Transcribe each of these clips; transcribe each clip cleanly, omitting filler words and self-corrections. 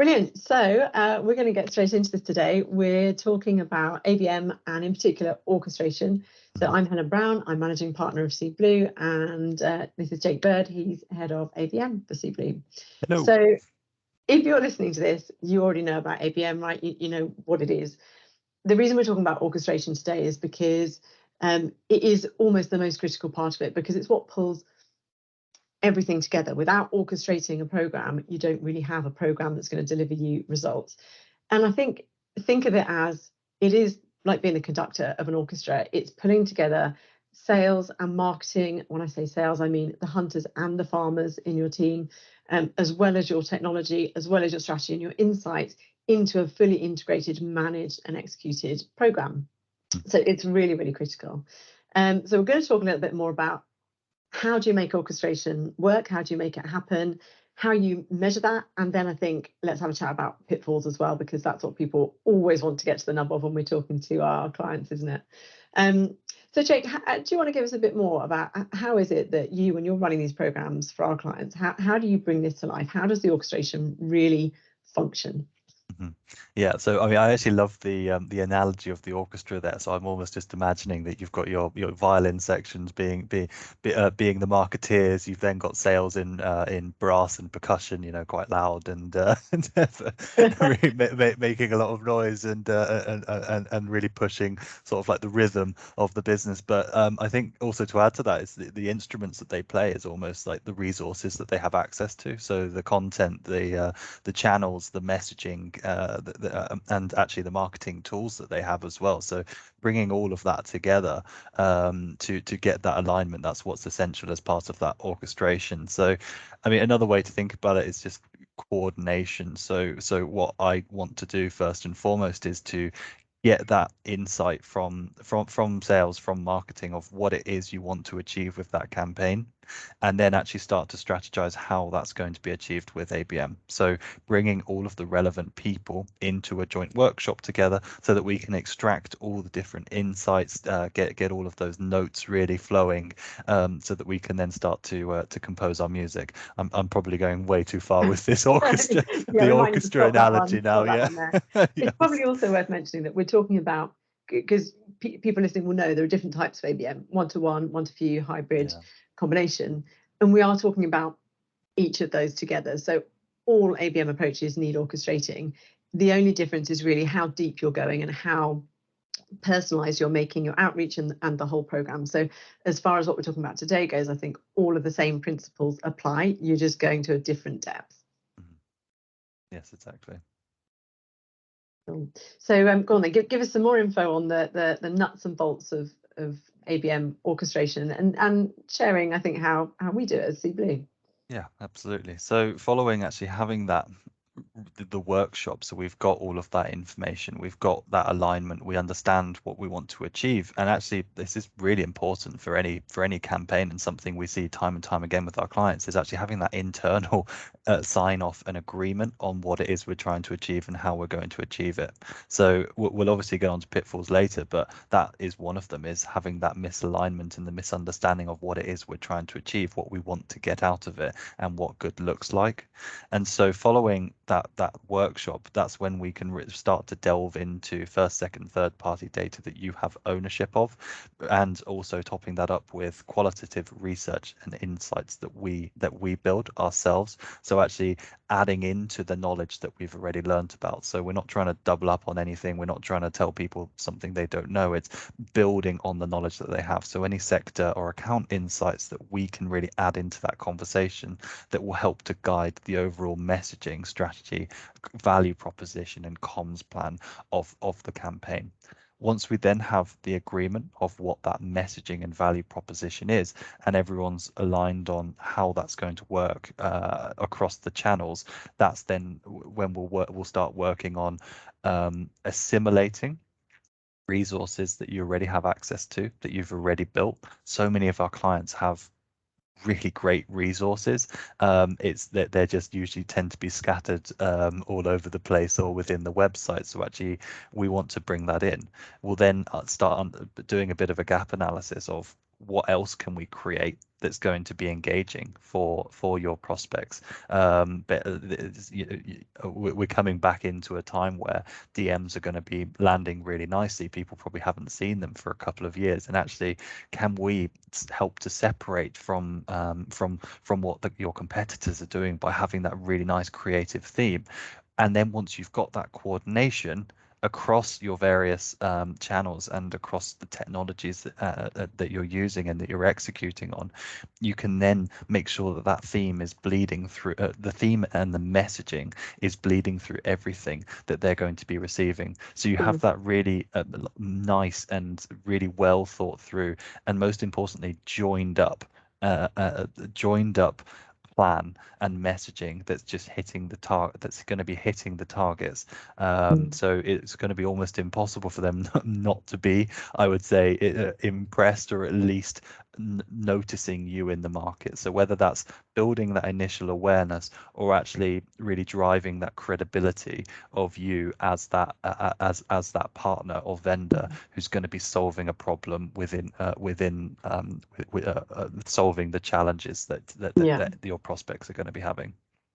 Brilliant. So we're going to get straight into this today. We're talking about ABM and in particular orchestration. So I'm Helen Brown, I'm managing partner of Seeblue, and this is Jake Bird, he's head of ABM for Seeblue. Hello. So if you're listening to this, you already know about ABM, right? You know what it is. The reason we're talking about orchestration today is because it is almost the most critical part of it, because it's what pulls everything together. Without orchestrating a program, you don't really have a program that's going to deliver you results. And I think of it as it is like being the conductor of an orchestra. It's pulling together sales and marketing. When I say sales, I mean the hunters and the farmers in your team, as well as your technology, as well as your strategy and your insights into a fully integrated, managed and executed program. So it's really, really critical. So we're going to talk a little bit more about how do you make orchestration work? How do you make it happen? How you measure that? And then I think let's have a chat about pitfalls as well, because that's what people always want to get to the nub of when we're talking to our clients, isn't it? So Jake, do you want to give us a bit more about how is it that you, when you're running these programs for our clients, how do you bring this to life? How does the orchestration really function? Yeah, so I mean, I actually love the analogy of the orchestra there. So I'm almost just imagining that you've got your violin sections being the marketeers. You've then got sales in brass and percussion, you know, quite loud and really making a lot of noise and really pushing sort of like the rhythm of the business. But I think also to add to that is the instruments that they play is almost like the resources that they have access to. So the content, the channels, the messaging. And actually the marketing tools that they have as well. So bringing all of that together to get that alignment, that's what's essential as part of that orchestration. So, I mean, another way to think about it is just coordination. So what I want to do first and foremost is to get that insight from sales, from marketing of what it is you want to achieve with that campaign, and then actually start to strategize how that's going to be achieved with ABM. So bringing all of the relevant people into a joint workshop together so that we can extract all the different insights, get all of those notes really flowing, so that we can then start to compose our music. I'm probably going way too far with this orchestra, the orchestra analogy now. Yeah. It's probably also worth mentioning that we're talking about, because people listening will know there are different types of ABM: one-to-one, one-to-few, hybrid, combination, and we are talking about each of those together. So all ABM approaches need orchestrating. The only difference is really how deep you're going and how personalized you're making your outreach and the whole program. So as far as what we're talking about today goes, I think all of the same principles apply. You're just going to a different depth. Yes, exactly. So go on then, give us some more info on the nuts and bolts of ABM orchestration and sharing, I think, how we do it as Seeblue. Yeah, absolutely. So following actually having that the workshop, so we've got all of that information, we've got that alignment, we understand what we want to achieve, and actually this is really important for any campaign, and something we see time and time again with our clients is actually having that internal sign off and agreement on what it is we're trying to achieve and how we're going to achieve it. So we'll obviously get on to pitfalls later, but that is one of them, is having that misalignment and the misunderstanding of what it is we're trying to achieve, what we want to get out of it, and what good looks like. And so following that workshop, that's when we can start to delve into first, second, third party data that you have ownership of, and also topping that up with qualitative research and insights that we build ourselves. So actually adding into the knowledge that we've already learned about. So we're not trying to double up on anything. We're not trying to tell people something they don't know. It's building on the knowledge that they have. So any sector or account insights that we can really add into that conversation that will help to guide the overall messaging strategy, value proposition and comms plan of the campaign. Once we then have the agreement of what that messaging and value proposition is, and everyone's aligned on how that's going to work across the channels, that's then when we'll start working on assimilating resources that you already have access to, that you've already built. So many of our clients have really great resources. It's that they're just usually tend to be scattered all over the place or within the website. So actually we want to bring that in. We'll then start doing a bit of a gap analysis of what else can we create that's going to be engaging for your prospects. But we're coming back into a time where DMs are going to be landing really nicely. People probably haven't seen them for a couple of years, and actually, can we help to separate from what your competitors are doing by having that really nice creative theme? And then once you've got that coordination across your various channels and across the technologies that you're using and that you're executing on, you can then make sure that that theme is bleeding through, the theme and the messaging is bleeding through everything that they're going to be receiving. So you have that really nice and really well thought through, and most importantly, joined up plan and messaging that's just hitting the target, that's going to be hitting the targets. So it's going to be almost impossible for them not to be, I would say, impressed, or at least noticing you in the market. So whether that's building that initial awareness or actually really driving that credibility of you as that as that partner or vendor who's going to be solving a problem within solving the challenges that your prospects are going to be having.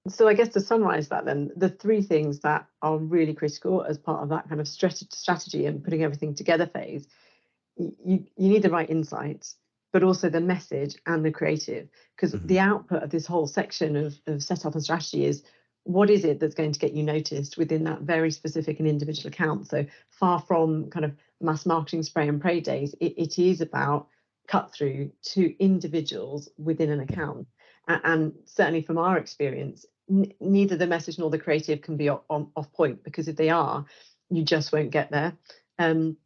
So I guess to summarize that, then, the three things that are really critical as part of that kind of strategy and putting everything together phase: you need the right insights, but also the message and the creative, because the output of this whole section of setup and strategy is, what is it that's going to get you noticed within that very specific and individual account? So far from kind of mass marketing spray and pray days, it is about cut through to individuals within an account. And certainly from our experience, neither the message nor the creative can be off point, because if they are, you just won't get there. And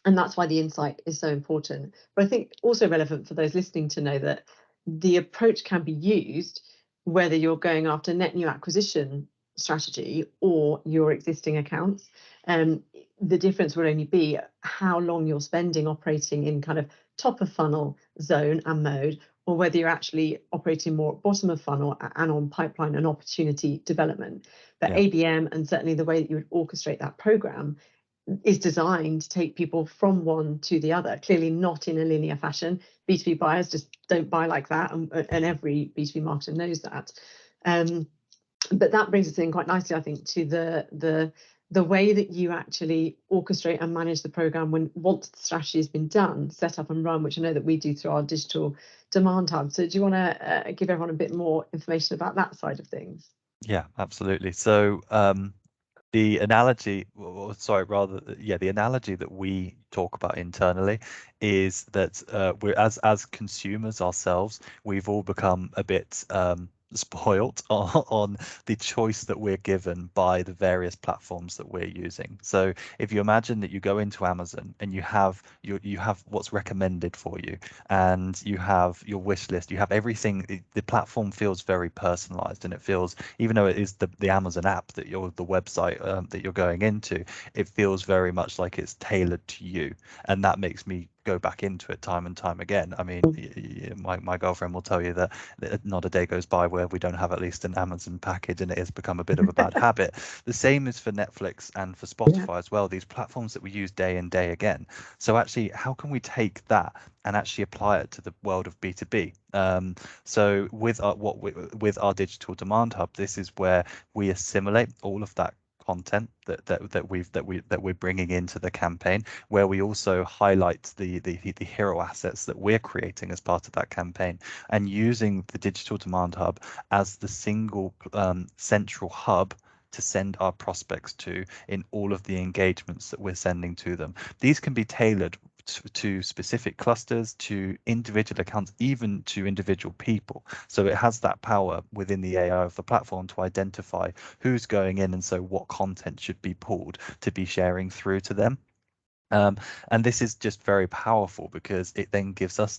that's why the insight is so important. But I think also relevant for those listening to know that the approach can be used whether you're going after net new acquisition strategy or your existing accounts. The difference will only be how long you're spending operating in kind of top of funnel zone and mode, or whether you're actually operating more at bottom of funnel and on pipeline and opportunity development. But ABM, and certainly the way that you would orchestrate that program, is designed to take people from one to the other, clearly not in a linear fashion. B2B buyers just don't buy like that, and every B2B marketer knows that. But that brings us in quite nicely, I think, to the way that you actually orchestrate and manage the program once the strategy has been done, set up and run, which I know that we do through our digital demand hub. So do you want to give everyone a bit more information about that side of things? Yeah, absolutely. So the analogy, the analogy that we talk about internally is that we're as consumers ourselves, we've all become a bit spoilt on the choice that we're given by the various platforms that we're using. So if you imagine that you go into Amazon and you have what's recommended for you, and you have your wish list, you have everything. The platform feels very personalized, and it feels, even though it is the Amazon app the website that you're going into, it feels very much like it's tailored to you, and that makes me go back into it time and time again. I mean, my girlfriend will tell you that not a day goes by where we don't have at least an Amazon package, and it has become a bit of a bad habit. The same is for Netflix and for Spotify as well, these platforms that we use day and day again. So actually, how can we take that and actually apply it to the world of B2B? So with our digital demand hub, this is where we assimilate all of that content that we're bringing into the campaign, where we also highlight the hero assets that we're creating as part of that campaign, and using the digital demand hub as the single central hub to send our prospects to in all of the engagements that we're sending to them. These can be tailored to specific clusters, to individual accounts, even to individual people. So it has that power within the AI of the platform to identify who's going in, and so what content should be pulled to be sharing through to them. And this is just very powerful, because it then gives us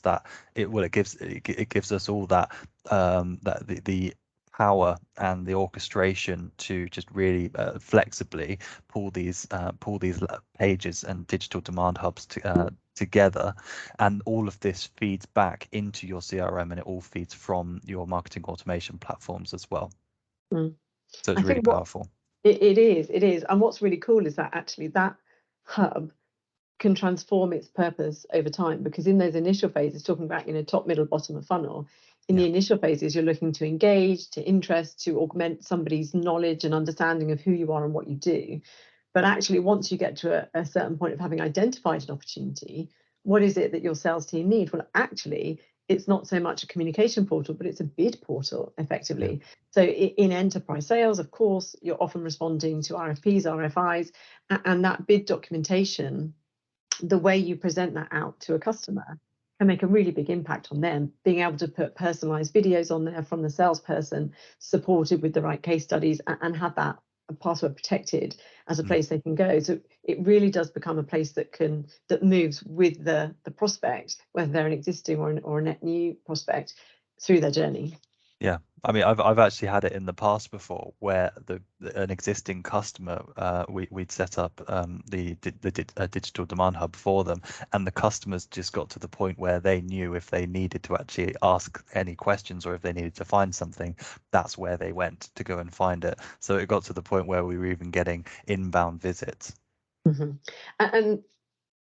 it gives us all that the power and the orchestration to just really flexibly pull these pages and digital demand hubs together, and all of this feeds back into your CRM, and it all feeds from your marketing automation platforms as well. So it's really powerful. It is, and what's really cool is that actually that hub can transform its purpose over time, because in those initial phases, talking about, top, middle, bottom of funnel, in the initial phases, you're looking to engage, to interest, to augment somebody's knowledge and understanding of who you are and what you do. But actually, once you get to a certain point of having identified an opportunity, what is it that your sales team need? Well, actually, it's not so much a communication portal, but it's a bid portal, effectively. So in enterprise sales, of course, you're often responding to RFPs, RFIs, and that bid documentation, the way you present that out to a customer, can make a really big impact on them. Being able to put personalized videos on there from the salesperson, supported with the right case studies, and have that password protected as a place they can go. So it really does become a place that moves with the prospect, whether they're an existing or a net new prospect, through their journey. Yeah, I mean, I've actually had it in the past before where an existing customer, we'd set up the digital demand hub for them, and the customers just got to the point where they knew if they needed to actually ask any questions or if they needed to find something, that's where they went to go and find it. So it got to the point where we were even getting inbound visits. And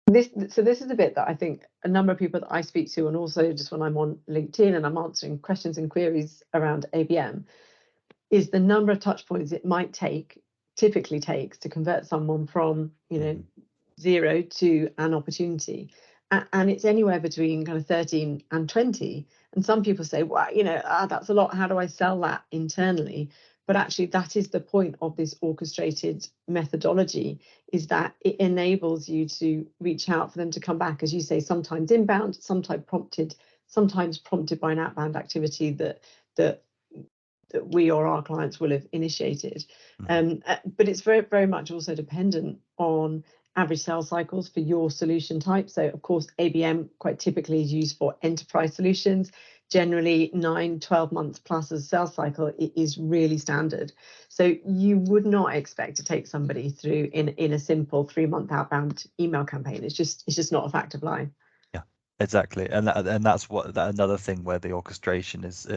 this is a bit that I think a number of people that I speak to, and also just when I'm on LinkedIn and I'm answering questions and queries around ABM, is the number of touch points it typically takes to convert someone from, 0 to an opportunity. And it's anywhere between kind of 13 and 20. And some people say, well, that's a lot. How do I sell that internally? But actually, that is the point of this orchestrated methodology, is that it enables you to reach out for them to come back, as you say, sometimes inbound, sometimes prompted by an outbound activity that we or our clients will have initiated. But it's very, very much also dependent on average sales cycles for your solution type. So, of course, ABM quite typically is used for enterprise solutions. Generally, 9-12 months plus as a sales cycle is really standard. So you would not expect to take somebody through in a simple 3-month outbound email campaign. It's just not a fact of life. Yeah, exactly. And that's another thing where the orchestration is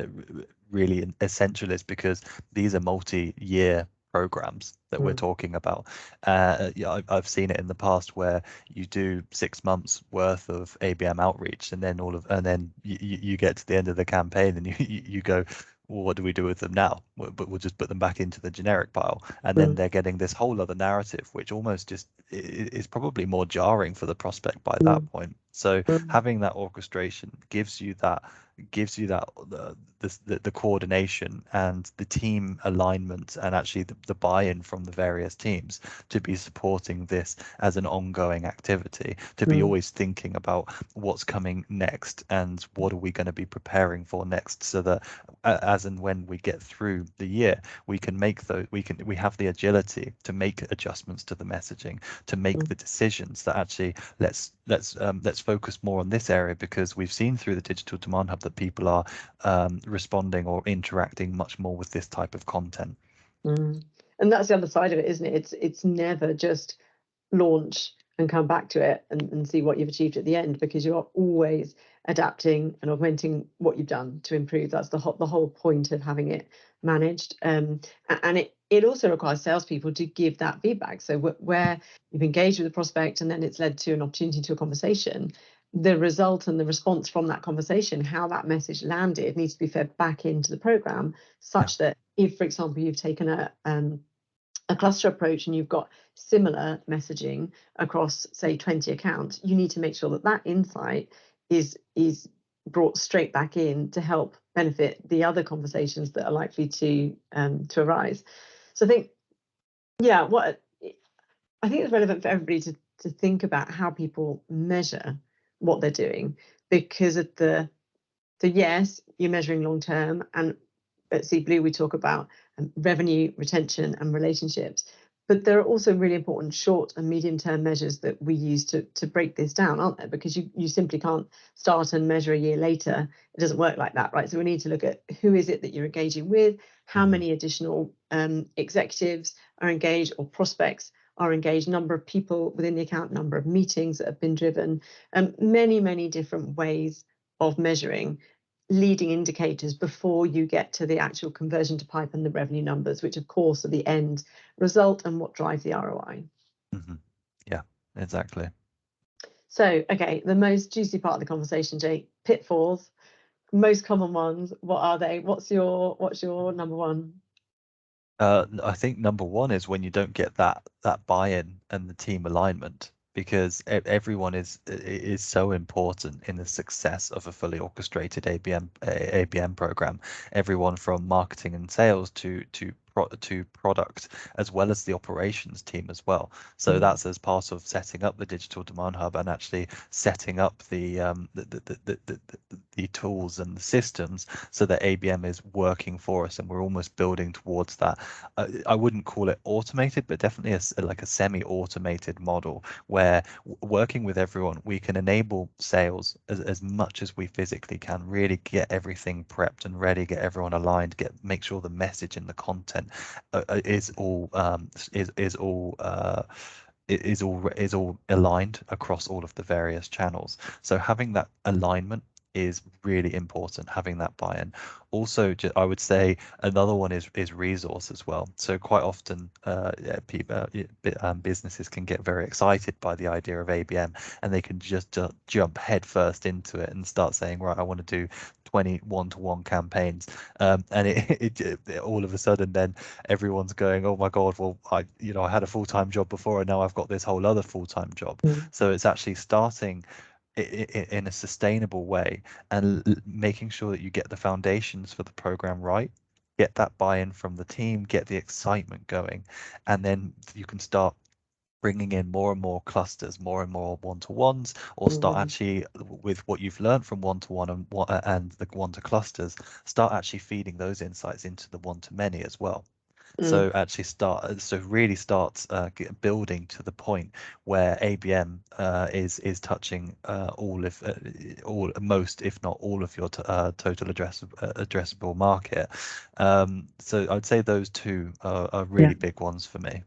really essential, is because these are multi-year programs that we're talking about. I've seen it in the past where you do 6 months worth of ABM outreach, and then you get to the end of the campaign and you go, well, what do we do with them now? But we'll just put them back into the generic pile, and then they're getting this whole other narrative, which almost just is probably more jarring for the prospect by that point. So having that orchestration gives you the coordination and the team alignment, and actually the buy-in from the various teams to be supporting this as an ongoing activity, to be always thinking about what's coming next and what are we going to be preparing for next, so that as and when we get through the year, we have the agility to make adjustments to the messaging, to make the decisions that actually let's focus more on this area, because we've seen through the digital demand hub that people are responding or interacting much more with this type of content. And that's the other side of it, isn't it? It's never just launch and come back to it and see what you've achieved at the end, because you're always adapting and augmenting what you've done to improve. That's the whole point of having it managed. And it also requires salespeople to give that feedback. So where you've engaged with the prospect and then it's led to an opportunity, to a conversation, the result and the response from that conversation, how that message landed, needs to be fed back into the program, such that if, for example, you've taken a cluster approach and you've got similar messaging across, say, 20 accounts, you need to make sure that that insight is brought straight back in to help benefit the other conversations that are likely to arise. So I think, I think it's relevant for everybody to think about how people measure what they're doing, because at yes, you're measuring long term, and at Seeblue we talk about revenue, retention, and relationships. But there are also really important short and medium term measures that we use to break this down, aren't there? Because you simply can't start and measure a year later. It doesn't work like that, right? So we need to look at who is it that you're engaging with, how many additional executives are engaged or prospects are engaged, number of people within the account, number of meetings that have been driven, many different ways of measuring leading indicators before you get to the actual conversion to pipe and the revenue numbers, which of course are the end result and what drives the ROI. Yeah, exactly. So, okay, the most juicy part of the conversation, Jake, pitfalls, most common ones. What are they? What's your number one? I think number one is when you don't get that buy-in and the team alignment, because everyone is so important in the success of a fully orchestrated ABM program. Everyone from marketing and sales to product, as well as the operations team as well. So that's as part of setting up the digital demand hub and actually setting up the tools and the systems so that ABM is working for us, and we're almost building towards that. I wouldn't call it automated, but definitely like a semi-automated model where working with everyone, we can enable sales as much as we physically can, really get everything prepped and ready, get everyone aligned, make sure the message and the content is all aligned across all of the various channels. So having that alignment is really important, having that buy-in. Also, I would say another one is resource as well. So quite often businesses can get very excited by the idea of ABM, and they can just jump headfirst into it and start saying, right, I want to do 20 one-to-one campaigns, and it all of a sudden then everyone's going, oh my God, well, I had a full-time job before and now I've got this whole other full-time job. So it's actually starting in a sustainable way and making sure that you get the foundations for the program right, get that buy-in from the team, get the excitement going, and then you can start bringing in more and more clusters, more and more one-to-ones, or start actually with what you've learned from one-to-one and the one-to clusters, start actually feeding those insights into the one-to-many as well. So actually really start building to the point where ABM is touching most, if not all, of your total addressable market. So I'd say those two are really big ones for me.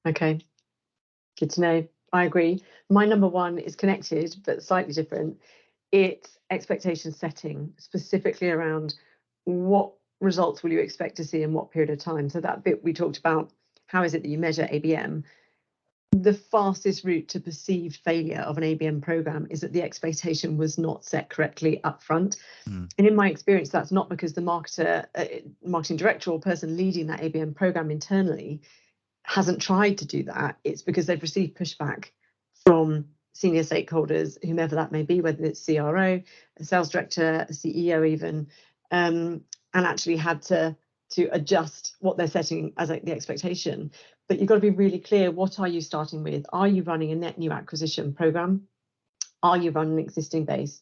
Okay, good to know. I agree. My number one is connected, but slightly different. It's expectation setting, specifically around what results will you expect to see in what period of time. So that bit we talked about, how is it that you measure ABM? The fastest route to perceived failure of an ABM program is that the expectation was not set correctly up front. And in my experience, that's not because the marketing director or person leading that ABM program internally hasn't tried to do that. It's because they've received pushback from senior stakeholders, whomever that may be, whether it's CRO, a sales director, a CEO even, and actually had to adjust what they're setting as the expectation. But you've got to be really clear, what are you starting with? Are you running a net new acquisition program? Are you running an existing base?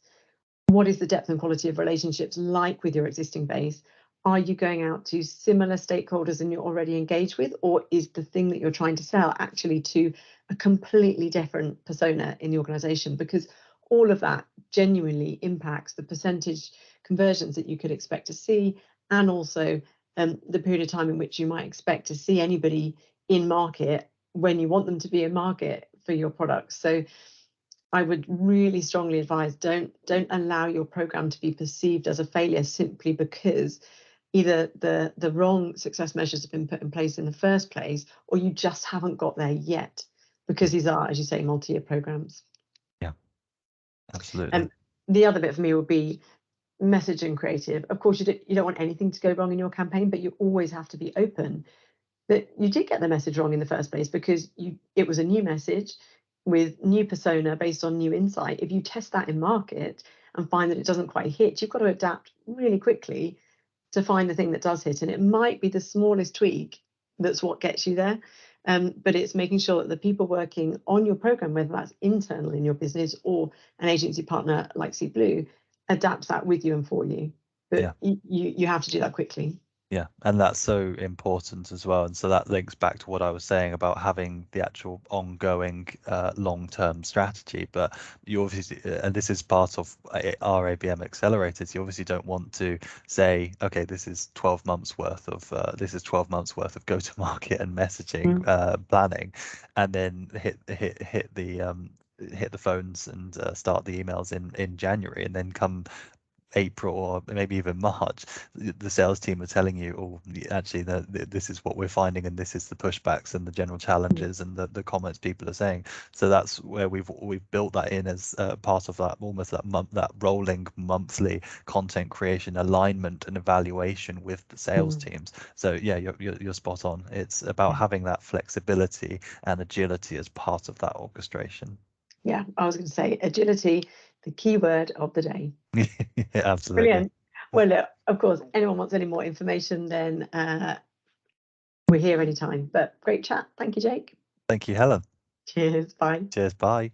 What is the depth and quality of relationships like with your existing base? Are you going out to similar stakeholders and you're already engaged with, or is the thing that you're trying to sell actually to a completely different persona in the organization? Because all of that genuinely impacts the percentage conversions that you could expect to see, and also the period of time in which you might expect to see anybody in market when you want them to be in market for your products. So I would really strongly advise don't allow your program to be perceived as a failure simply because either the wrong success measures have been put in place in the first place, or you just haven't got there yet, because these are, as you say, multi-year programs. Yeah, absolutely. And the other bit for me would be message and creative. Of course, you don't want anything to go wrong in your campaign, but you always have to be open that you did get the message wrong in the first place because it was a new message with new persona based on new insight. If you test that in market and find that it doesn't quite hit, you've got to adapt really quickly to find the thing that does hit. And it might be the smallest tweak that's what gets you there. But it's making sure that the people working on your program, whether that's internal in your business or an agency partner like Seeblue, adapt that with you and for you. But you have to do that quickly. Yeah, and that's so important as well. And so that links back to what I was saying about having the actual ongoing long-term strategy. But you obviously, and this is part of our ABM accelerators, you obviously don't want to say, okay, this is 12 months worth of go-to-market and messaging planning, and then hit the phones and start the emails in January, and then come April or maybe even March, the sales team are telling you, oh, actually, this is what we're finding, and this is the pushbacks and the general challenges and the comments people are saying. So that's where we've built that in as part of that, almost that rolling monthly content creation alignment and evaluation with the sales teams. So yeah, you're spot on. It's about having that flexibility and agility as part of that orchestration. Yeah, I was going to say agility, the key word of the day. Yeah, absolutely. Brilliant. Well, look, of course, anyone wants any more information, then we're here anytime. But great chat. Thank you, Jake. Thank you, Helen. Cheers. Bye. Cheers. Bye.